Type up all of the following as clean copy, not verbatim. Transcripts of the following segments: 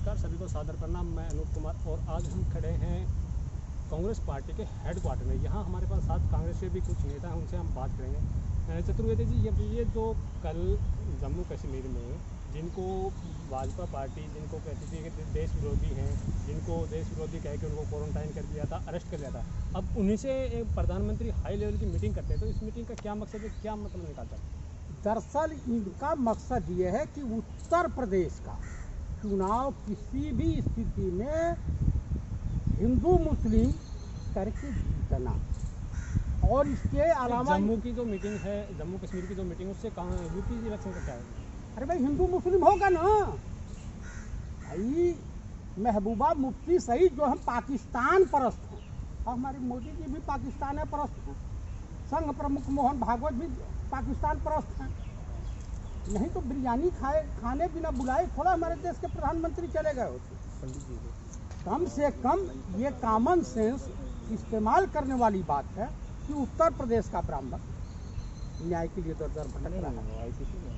नमस्कार सभी को सादर प्रणाम। मैं अनूप कुमार और आज हम खड़े हैं कांग्रेस पार्टी के हेडक्वार्टर में। यहाँ हमारे पास साथ कांग्रेस के भी कुछ नेता हैं, उनसे हम बात करेंगे। चतुर्वेदी जी, ये जो कल जम्मू कश्मीर में जिनको भाजपा पार्टी जिनको कहती थी कि देश विरोधी हैं, जिनको देश विरोधी कह के उनको क्वारंटाइन कर दिया था, अरेस्ट कर लिया था, अब उन्हीं से एक प्रधानमंत्री हाई लेवल की मीटिंग करते हैं। तो इस मीटिंग का क्या मकसद है, क्या मतलब निकालता है? दरअसल इनका मकसद ये है कि उत्तर प्रदेश का चुनाव किसी भी स्थिति में हिंदू मुस्लिम करके जीतना। और इसके अलावा जम्मू की जो मीटिंग है, जम्मू कश्मीर की जो मीटिंग, उससे कहाँ यूपी इलेक्शन का क्या है? अरे भाई, हिंदू मुस्लिम होगा ना भाई। महबूबा मुफ्ती सहित जो हम पाकिस्तान परस्त हैं, और हमारे मोदी जी भी पाकिस्तान परस्त हैं, संघ प्रमुख मोहन भागवत भी पाकिस्तान परस्त हैं। नहीं तो बिरयानी खाने बिना बुलाए थोड़ा हमारे देश के प्रधानमंत्री चले गए होते। कम से कम ये कॉमन सेंस इस्तेमाल करने वाली बात है कि उत्तर प्रदेश का ब्राह्मण न्याय के लिए दर दर भटक रहा है,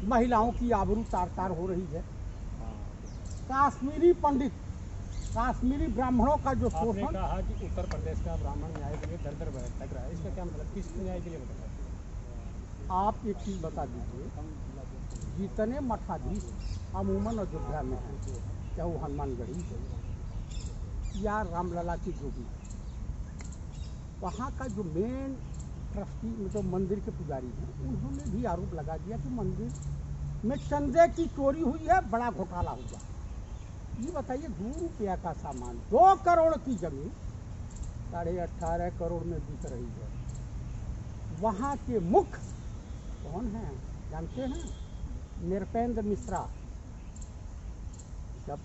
महिलाओं की आबरू तार तार हो रही है। काश्मीरी पंडित, काश्मीरी ब्राह्मणों का जो आपने कहा कि उत्तर प्रदेश का ब्राह्मण न्याय के लिए दर दर भटक रहा है, इसका क्या मतलब? किस न्याय के लिए भटक रहा है? आप एक चीज़ बता दीजिए, जितने मठाधीश अमूमन अयोध्या में हैं, चाहे वो हनुमानगढ़ी है या रामलला की जोगी, वहाँ का जो मेन ट्रस्टी जो मंदिर के पुजारी हैं, उन्होंने भी आरोप लगा दिया कि मंदिर में चंदे की चोरी हुई है, बड़ा घोटाला हुआ। ये बताइए, 2 रुपया का सामान 2 करोड़ की जमीन 18.5 करोड़ में बिक रही है। वहाँ के मुख्य कौन हैं जानते हैं? नृपेंद्र मिश्रा। जब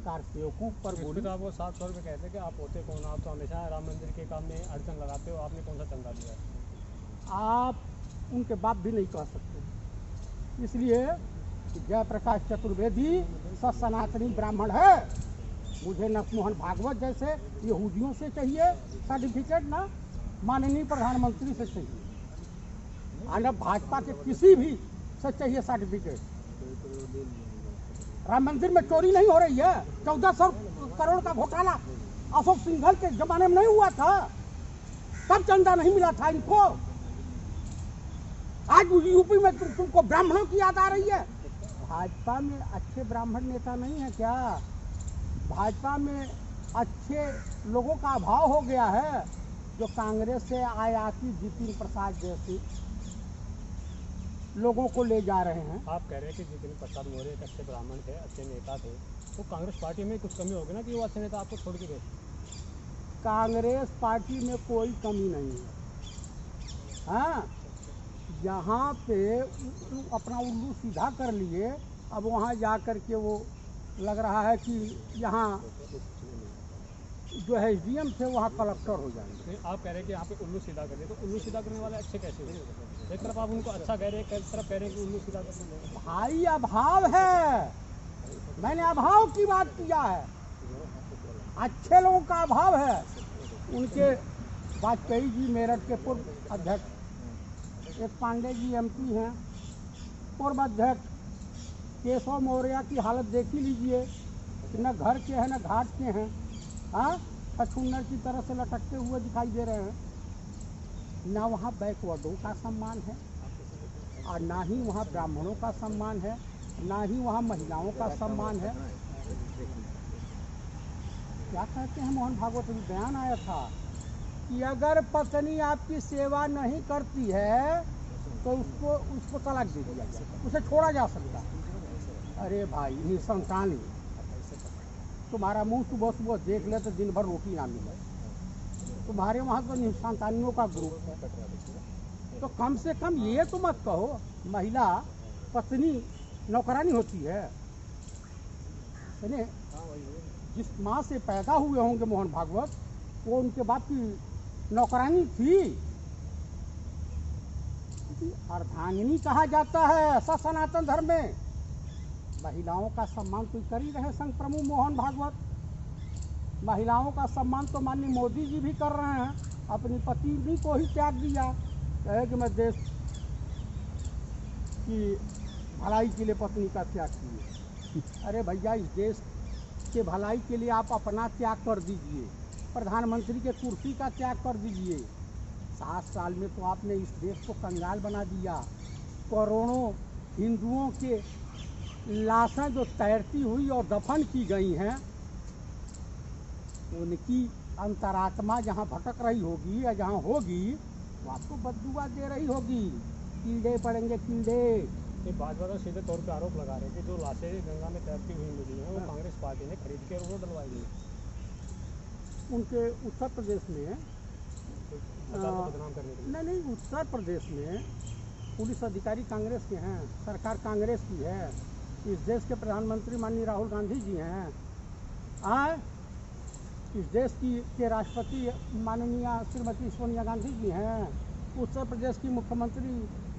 कारसेवकों पर बोली तो आप वो 700 रुपये कहते हैं कि आप होते कौन? आप तो हमेशा राम मंदिर के काम में अड़चन लगाते हो, आपने कौन सा चंदा दिया है? आप उनके बाप भी नहीं कह सकते, इसलिए जयप्रकाश चतुर्वेदी सनातनी ब्राह्मण है। मुझे नरसिंह भागवत जैसे यहूदियों से चाहिए सर्टिफिकेट, ना माननीय प्रधानमंत्री से चाहिए, और भाजपा के किसी भी से चाहिए सर्टिफिकेट। राम मंदिर में चोरी नहीं हो रही है। 1400 करोड़ का घोटाला अशोक सिंघल के जमाने में नहीं हुआ था? तब चंदा नहीं मिला था इनको। आज यूपी में तुमको ब्राह्मणों की याद आ रही है? भाजपा में अच्छे ब्राह्मण नेता नहीं है क्या? भाजपा में अच्छे लोगों का अभाव हो गया है, जो कांग्रेस से आयाती जितिन प्रसाद जैसे लोगों को ले जा रहे हैं। आप कह रहे हैं कि जितिन प्रसाद मौर्य एक अच्छे ब्राह्मण थे, अच्छे नेता थे, तो कांग्रेस पार्टी में कुछ कमी होगी ना कि वो अच्छे नेता आपको छोड़ के गए? कांग्रेस पार्टी में कोई कमी नहीं है। हाँ, यहाँ पे अपना उल्लू सीधा कर लिए, अब वहाँ जा कर के वो लग रहा है कि यहाँ जो है SDM थे वहाँ कलेक्टर हो जाएंगे। आप कह रहे हैं कि यहाँ पे उल्लू सीधा कर दिए, तो उल्लू सीधा करने वाले अच्छे कैसे हुए? एक तरफ आप उनको अच्छा कह रहे हैं, एक तरफ कह रहे हैं कि उल्लू सीधा करने। भाई अभाव है, मैंने अभाव की बात किया है। अच्छे लोगों का अभाव है। उनके वाजपेयी जी मेरठ के पूर्व अध्यक्ष, एक पांडे जी MP हैं, पूर्व अध्यक्ष। केशव मौर्य की हालत देख ही लीजिए, न घर के हैं न घाट के हैं। हाँ, छछून्नर की तरह से लटकते हुए दिखाई दे रहे हैं। ना वहाँ बैकवर्डों का सम्मान है, और ना ही वहाँ ब्राह्मणों का सम्मान है, ना ही वहाँ महिलाओं का सम्मान है। क्या कहते हैं मोहन भागवत में बयान आया था कि अगर पत्नी आपकी सेवा नहीं करती है तो उसको तलाक दे दिया जाए, उसे छोड़ा जा सकता है। अरे भाई निसंतानी, तुम्हारा मुंह सुबह सुबह देख ले तो दिन भर रोटी ना मिले। तुम्हारे वहाँ तो निसंतानियों का ग्रुप है, तो कम से कम ये तो मत कहो महिला पत्नी नौकरानी होती है। जिस माँ से पैदा हुए होंगे मोहन भागवत, वो उनके बाप की नौकरानी थी। अर्धांगिनी कहा जाता है सनातन धर्म में। महिलाओं का सम्मान तो कर ही रहे संघ प्रमुख मोहन भागवत। महिलाओं का सम्मान तो माननीय मोदी जी भी कर रहे हैं। अपनी पत्नी को ही त्याग दिया, कहे कि मैं देश की भलाई के लिए पत्नी का त्याग किए। अरे भैया, इस देश के भलाई के लिए आप अपना त्याग कर दीजिए, प्रधानमंत्री के कुर्सी का त्याग कर दीजिए। 7 साल में तो आपने इस देश को कंगाल बना दिया। करोड़ों हिंदुओं के लाशें जो तैरती हुई और दफन की गई हैं, उनकी अंतरात्मा जहाँ भटक रही होगी या जहाँ होगी, वो आपको बददुआ दे रही होगी। कीड़े पड़ेंगे, कीड़े। ये भाजपा तो सीधे तौर पे आरोप लगा रहे हैं कि जो लाशें गंगा में तैरती हुई मिली हैं वो कांग्रेस पार्टी ने खरीद के रोड डलवाई गई। उनके उत्तर प्रदेश में सरकार को बदनाम करने के लिए। नहीं, उत्तर प्रदेश में पुलिस अधिकारी कांग्रेस के हैं, सरकार कांग्रेस की है, इस देश के प्रधानमंत्री माननीय राहुल गांधी जी हैं, इस देश के राष्ट्रपति माननीय श्रीमती सोनिया गांधी जी हैं, उत्तर प्रदेश की मुख्यमंत्री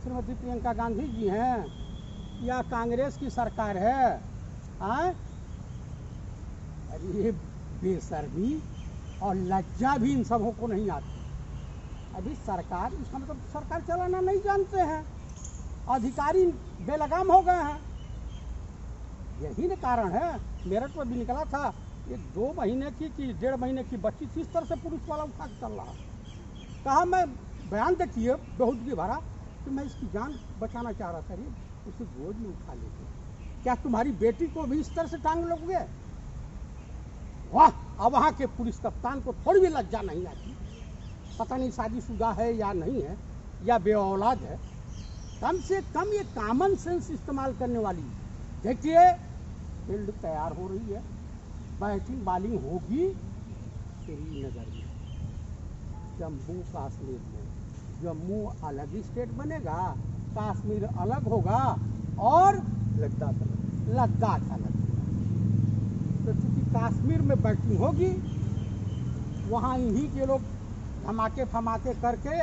श्रीमती प्रियंका गांधी जी हैं, या कांग्रेस की सरकार है। अरे ये बेशर्मी और लज्जा भी इन सबों को नहीं आती। अभी सरकार, इसका मतलब सरकार चलाना नहीं जानते हैं, अधिकारी बेलगाम हो गए हैं। यही न कारण है। मेरठ में भी निकला था, ये 2 महीने की कि 1.5 महीने की बच्ची थी, इस तरह से पुलिस वाला उठा के चल रहा। कहा, मैं बयान देखिए बेहूदगी भरा कि मैं इसकी जान बचाना चाह रहा था। अरे उसे गोद में उठा लेते, क्या तुम्हारी बेटी को भी इस तरह से टांग लोगे? वाह! अब वहाँ के पुलिस कप्तान को थोड़ी भी लज्जा नहीं आती। पता नहीं शादीशुदा है या नहीं है, या बेऔलाद है। कम से कम ये कॉमन सेंस इस्तेमाल करने वाली। देखिए, फील्ड तैयार हो रही है, बैटिंग बॉलिंग होगी श्रीनगर में, जम्मू कश्मीर में। जम्मू अलग ही स्टेट बनेगा, कश्मीर अलग होगा और लद्दाख अलग। तो चूंकि कश्मीर में बैटिंग होगी, वहाँ इन्हीं के लोग धमाके फमाके करके,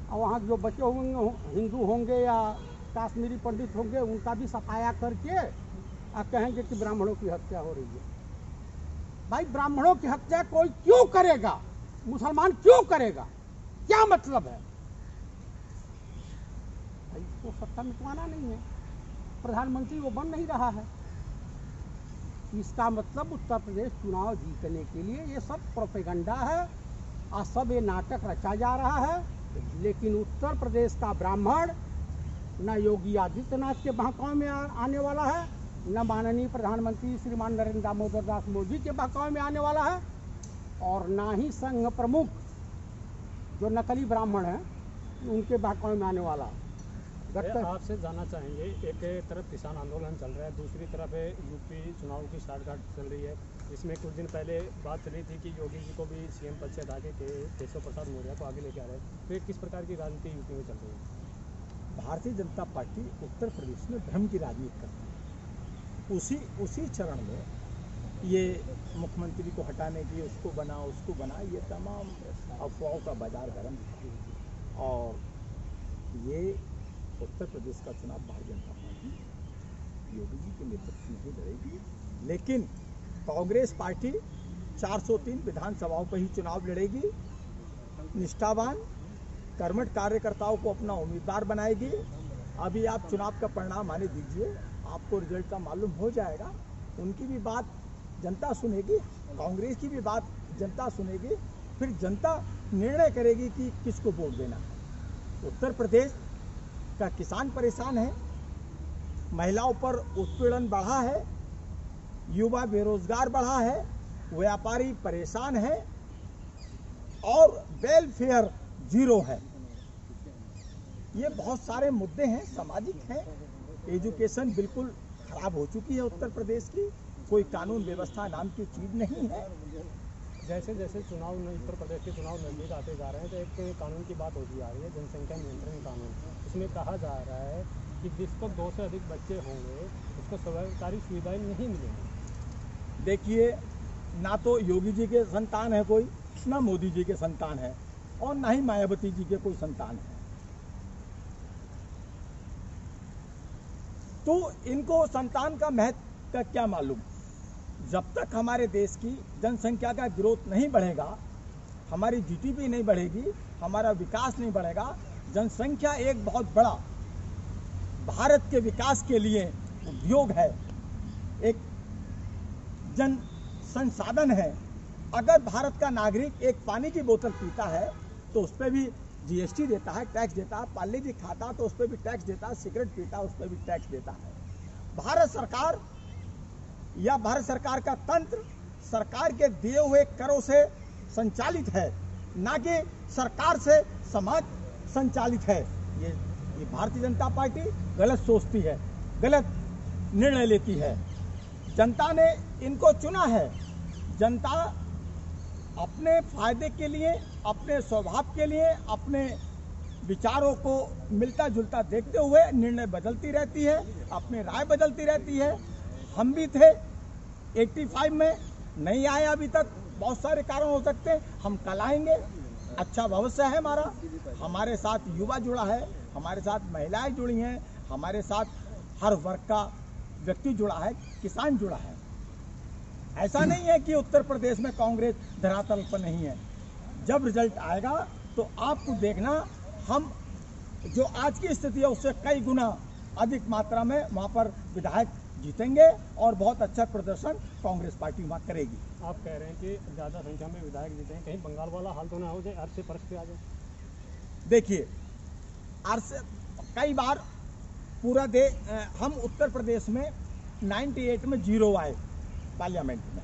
और वहाँ जो बचे होंगे हिंदू होंगे या कश्मीरी पंडित होंगे, उनका भी सफाया करके और कहेंगे कि ब्राह्मणों की हत्या हो रही है। भाई, ब्राह्मणों की हत्या कोई क्यों करेगा? मुसलमान क्यों करेगा? क्या मतलब है? भाई, इसको सत्ता मिटवाना नहीं है, प्रधानमंत्री वो बन नहीं रहा है। इसका मतलब उत्तर प्रदेश चुनाव जीतने के लिए ये सब प्रोपेगेंडा है और सब ये नाटक रचा जा रहा है। लेकिन उत्तर प्रदेश का ब्राह्मण न योगी आदित्यनाथ के बहकावे में आने वाला है, न माननीय प्रधानमंत्री श्रीमान नरेंद्र दामोदर दास मोदी के बहकावे में आने वाला है, और ना ही संघ प्रमुख जो नकली ब्राह्मण हैं उनके बहकावे में आने वाला। आपसे जानना चाहेंगे, एक तरफ किसान आंदोलन चल रहा है, दूसरी तरफ यूपी चुनाव की साठगांठ चल रही है, जिसमें कुछ दिन पहले बात चली थी कि योगी जी को भी सीएम पद से हटा के केशव प्रसाद मौर्य को आगे लेके आ रहे हैं। तो ये किस प्रकार की राजनीति यूपी में चल रही है? भारतीय जनता पार्टी उत्तर प्रदेश में भ्रम की राजनीति करती है। उसी चरण में ये मुख्यमंत्री को हटाने की, उसको बना, ये तमाम अफवाहों का बाजार गर्म था। और ये उत्तर प्रदेश का चुनाव भारतीय जनता पार्टी योगी जी के नेतृत्व में ही लड़ेगी, लेकिन कांग्रेस पार्टी 403 विधानसभाओं पर ही चुनाव लड़ेगी। निष्ठावान कर्मठ कार्यकर्ताओं को अपना उम्मीदवार बनाएगी। अभी आप चुनाव का परिणाम आने दीजिए, आपको रिजल्ट का मालूम हो जाएगा। उनकी भी बात जनता सुनेगी, कांग्रेस की भी बात जनता सुनेगी, फिर जनता निर्णय करेगी कि किसको वोट देना। उत्तर प्रदेश का किसान परेशान है, महिलाओं पर उत्पीड़न बढ़ा है, युवा बेरोजगार बढ़ा है, व्यापारी परेशान है और वेलफेयर जीरो है। ये बहुत सारे मुद्दे हैं, सामाजिक हैं। एजुकेशन बिल्कुल खराब हो चुकी है उत्तर प्रदेश की, कोई कानून व्यवस्था नाम की चीज नहीं है। जैसे जैसे उत्तर प्रदेश के चुनाव नजदीक आते जा रहे हैं, तो एक कानून की बात होती आ रही है, जनसंख्या नियंत्रण कानून। इसमें कहा जा रहा है कि जिस पर 2 से अधिक बच्चे होंगे उसको सरकारी सुविधाएं नहीं मिलेंगी। देखिए, ना तो योगी जी के संतान है कोई, ना मोदी जी के संतान है, और ना ही मायावती जी के कोई संतान है। तो इनको संतान का महत्व का क्या मालूम? जब तक हमारे देश की जनसंख्या का ग्रोथ नहीं बढ़ेगा, हमारी जीडीपी नहीं बढ़ेगी, हमारा विकास नहीं बढ़ेगा। जनसंख्या एक बहुत बड़ा भारत के विकास के लिए उद्योग है। एक जन संसाधन है। अगर भारत का नागरिक एक पानी की बोतल पीता है तो उस पर भी जीएसटी देता है, टैक्स देता है। पार्ले जी खाता तो उस पर भी टैक्स देता है, सिगरेट पीता उस पर भी टैक्स देता है। भारत सरकार या भारत सरकार का तंत्र सरकार के दिए हुए करों से संचालित है, ना कि सरकार से समाज संचालित है। ये भारतीय जनता पार्टी गलत सोचती है, गलत निर्णय लेती है। जनता ने इनको चुना है। जनता अपने फायदे के लिए, अपने स्वभाव के लिए, अपने विचारों को मिलता जुलता देखते हुए निर्णय बदलती रहती है, अपनी राय बदलती रहती है। हम भी थे 85 में, नहीं आए अभी तक, बहुत सारे कारण हो सकते हैं, हम कल आएंगे। अच्छा भविष्य है हमारा, हमारे साथ युवा जुड़ा है, हमारे साथ महिलाएं जुड़ी हैं, हमारे साथ हर वर्ग का व्यक्ति जुड़ा है, किसान जुड़ा है। ऐसा नहीं है कि उत्तर प्रदेश में कांग्रेस धरातल पर नहीं है। जब रिजल्ट आएगा तो आपको देखना, हम जो आज की स्थिति है उससे कई गुना अधिक मात्रा में वहां पर विधायक जीतेंगे और बहुत अच्छा प्रदर्शन कांग्रेस पार्टी वहां करेगी। आप कह रहे हैं कि ज़्यादा संख्या में विधायक जीतेंगे, कहीं बंगाल वाला हाल तो ना हो जाए, अर्थ से परस पे आ जाए? देखिए, कई बार पूरा हम उत्तर प्रदेश में 98 में 0 आए पार्लियामेंट में।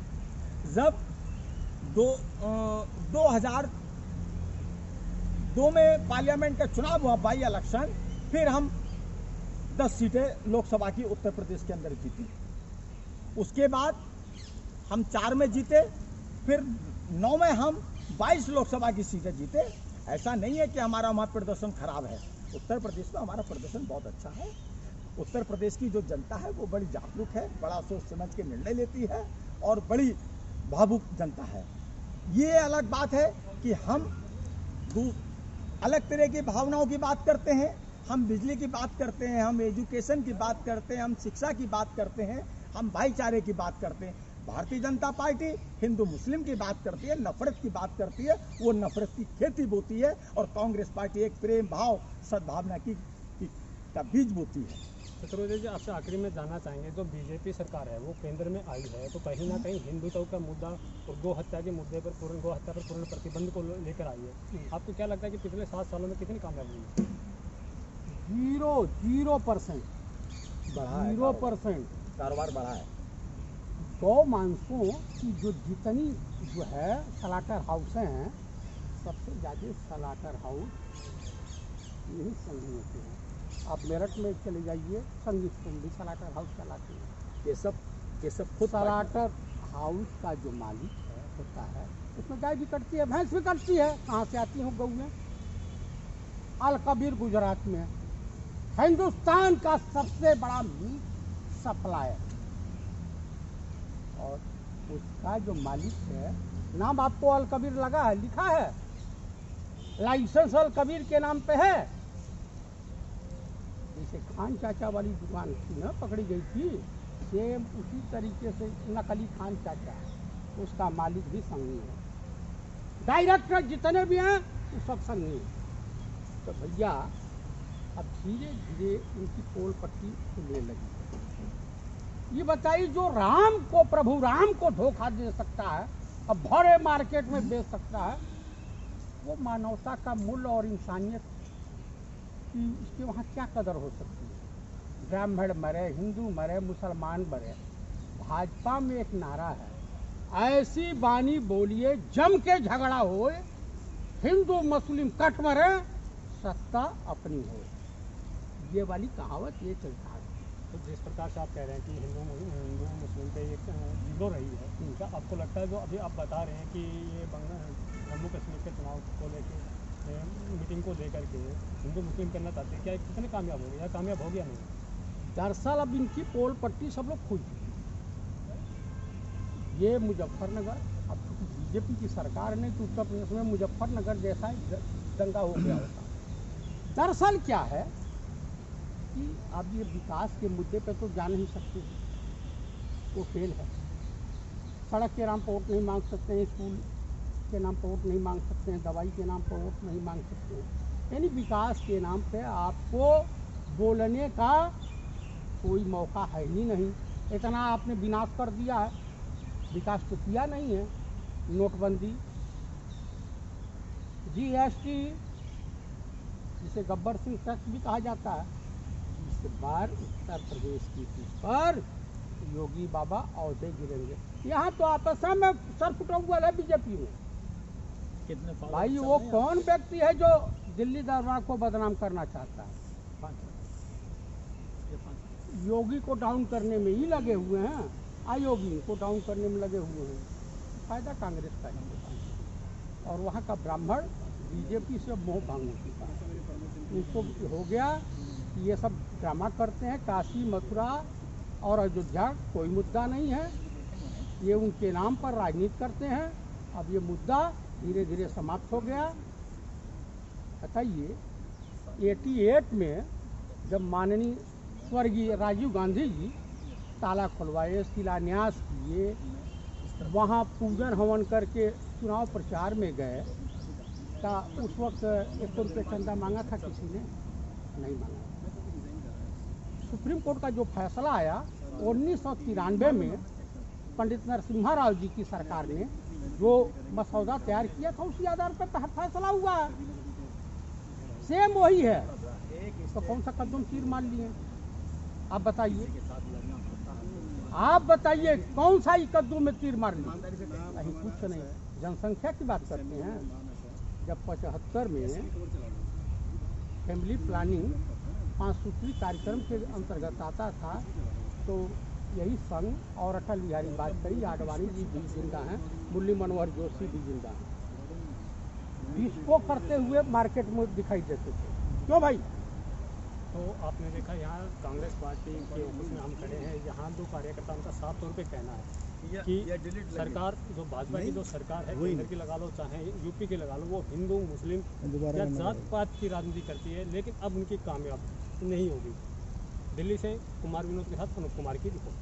जब 2002 में पार्लियामेंट का चुनाव हुआ, बाई इलेक्शन, फिर हम 10 सीटें लोकसभा की उत्तर प्रदेश के अंदर जीती। उसके बाद हम 4 में जीते, फिर 9 में हम 22 लोकसभा की सीटें जीते। ऐसा नहीं है कि हमारा वहाँ प्रदर्शन खराब है। उत्तर प्रदेश में हमारा प्रदर्शन बहुत अच्छा है। उत्तर प्रदेश की जो जनता है वो बड़ी जागरूक है, बड़ा सोच समझ के निर्णय लेती है और बड़ी भावुक जनता है। ये अलग बात है कि हम अलग तरह की भावनाओं की बात करते हैं, हम बिजली की बात करते हैं, हम एजुकेशन की बात करते हैं, हम शिक्षा की बात करते हैं, हम भाईचारे की बात करते हैं। भारतीय जनता पार्टी हिंदू मुस्लिम की बात करती है, नफरत की बात करती है, वो नफरत की खेती बोती है। और कांग्रेस पार्टी एक प्रेम भाव सद्भावना की का बीज बोती है। चतुर्वेदी जी, आपसे आखिरी में जानना चाहेंगे, जो बीजेपी सरकार है वो केंद्र में आई है तो कहीं ना कहीं हिंदुत्व का मुद्दा और गौ हत्या के मुद्दे पर पूर्ण प्रतिबंध को लेकर आई है। आपको क्या लगता है कि पिछले 7 सालों में कितनी कामयाबी हुई? 0% बढ़ा है, 0% कारोबार बढ़ा है। गौ मांसों की जो जितनी जो है सलाटर हाउस हैं, सबसे ज़्यादा सलाटर हाउस यही संघी होते हैं। आप मेरठ में चले जाइए, संघी भी सलाटर हाउस चलाते हैं। ये सब खुद सलाटर हाउस का जो मालिक होता है, उसमें गाय भी कटती है, भैंस भी कटती है। कहाँ से आती हैं गौएं? अल कबीर गुजरात में हिंदुस्तान का सबसे बड़ा मीट सप्लायर, और उसका जो मालिक है, नाम आपको अल कबीर लगा है, लिखा है, लाइसेंस अल कबीर के नाम पे है। जैसे खान चाचा वाली दुकान थी ना, पकड़ी गई थी, सेम उसी तरीके से नकली खान चाचा, उसका मालिक भी संघी है। डायरेक्टर जितने भी हैं वो सब संघी हैं। तो भैया अब धीरे धीरे उनकी पोल पट्टी खुलने लगी। ये बताइए, जो राम को, प्रभु राम को धोखा दे सकता है, अब भरे मार्केट में बेच सकता है, वो मानवता का मूल्य और इंसानियत की इसके वहाँ क्या कदर हो सकती है? ब्राह्मण मरे, हिंदू मरे, मुसलमान मरे। भाजपा में एक नारा है, ऐसी बानी बोलिए जम के झगड़ा हो, हिंदू मुस्लिम कट मरे, सत्ता अपनी हो। ये वाली कहावत ये चलता है। तो जिस प्रकार से आप कह रहे हैं कि हिंदू मुस्लिम पे एक जीरो रही है, क्या आपको लगता है जो अभी आप बता रहे हैं कि ये जम्मू कश्मीर के चुनाव को लेकर मीटिंग को लेकर के हिंदू मुस्लिम करना चाहते हैं, क्या कितने कामयाब हो गए या कामयाब हो गया नहीं? दरअसल अब इनकी पोल पट्टी सब लोग खुल चुकी है। ये मुजफ्फरनगर, अब बीजेपी की सरकार ने तो उत्तर प्रदेश में मुजफ्फरनगर जैसा दंगा हो गया होता। दरअसल क्या है कि अब ये विकास के मुद्दे पे तो जा नहीं सकते, वो फेल है। सड़क के नाम पर वोट नहीं मांग सकते हैं, स्कूल के नाम पर वोट नहीं मांग सकते हैं, दवाई के नाम पर वोट नहीं मांग सकते हैं। यानी विकास के नाम पे आपको बोलने का कोई मौका है ही नहीं। इतना आपने विनाश कर दिया है, विकास तो किया नहीं है। नोटबंदी, जीएसटी जिसे गब्बर सिंह टैक्स भी कहा जाता है, इस बार उत्तर प्रदेश की सीट पर योगी बाबा औहदे गिरेंगे। यहाँ तो आपस में सर फुटौल है बीजेपी में। कितने भाई वो कौन व्यक्ति है जो दिल्ली दरबार को बदनाम करना चाहता है? योगी को डाउन करने में ही लगे हुए हैं, आयोगी को डाउन करने में लगे हुए हैं। फायदा कांग्रेस का ही होता है। और वहाँ का ब्राह्मण बीजेपी से मोह भंग हो चुका है। उनको हो गया कि ये सब ड्रामा करते हैं, काशी मथुरा और अयोध्या कोई मुद्दा नहीं है, ये उनके नाम पर राजनीति करते हैं। अब ये मुद्दा धीरे धीरे समाप्त हो गया। बताइए 88 में जब माननीय स्वर्गीय राजीव गांधी जी ताला खुलवाए, शिलान्यास किए, वहाँ पूजन हवन करके चुनाव प्रचार में गए, तो उस वक्त 1 रुपये चंदा मांगा था किसी ने? नहीं मांगा। सुप्रीम कोर्ट का जो फैसला आया 1993 में पंडित नरसिम्हा राव जी की सरकार ने जो मसौदा तैयार किया था, उसी आधार पर फैसला हुआ है। सेम वही है, तो कौन सा कदम तीर मार लिए? आप बताइए, आप बताइए कौन सा ही कद्दू में तीर मार लिए? नहीं, कुछ नहीं। जनसंख्या की बात करते हैं। जब 75 में फैमिली प्लानिंग 5 सूत्री कार्यक्रम के अंतर्गत आता था, तो यही संघ और अटल बिहारी वाजपेयी, आडवाणी जी भी जिंदा हैं, मुरली मनोहर जोशी भी जिंदा हैं, विस्फोट करते हुए मार्केट में दिखाई देते थे। क्यों भाई? तो आपने देखा यहाँ कांग्रेस पार्टी के ऑफिस में हम खड़े हैं, यहाँ दो कार्यकर्ता उनका साफ तौर पे कहना है कि सरकार जो भाजपा की जो सरकार है, केंद्र की लगा लो चाहे यूपी की लगा लो, वो हिंदू मुस्लिम या जात पात की राजनीति करती है, लेकिन अब उनकी कामयाब नहीं होगी। दिल्ली से कुमार विनोद के साथ अनुप कुमार की रिपोर्ट।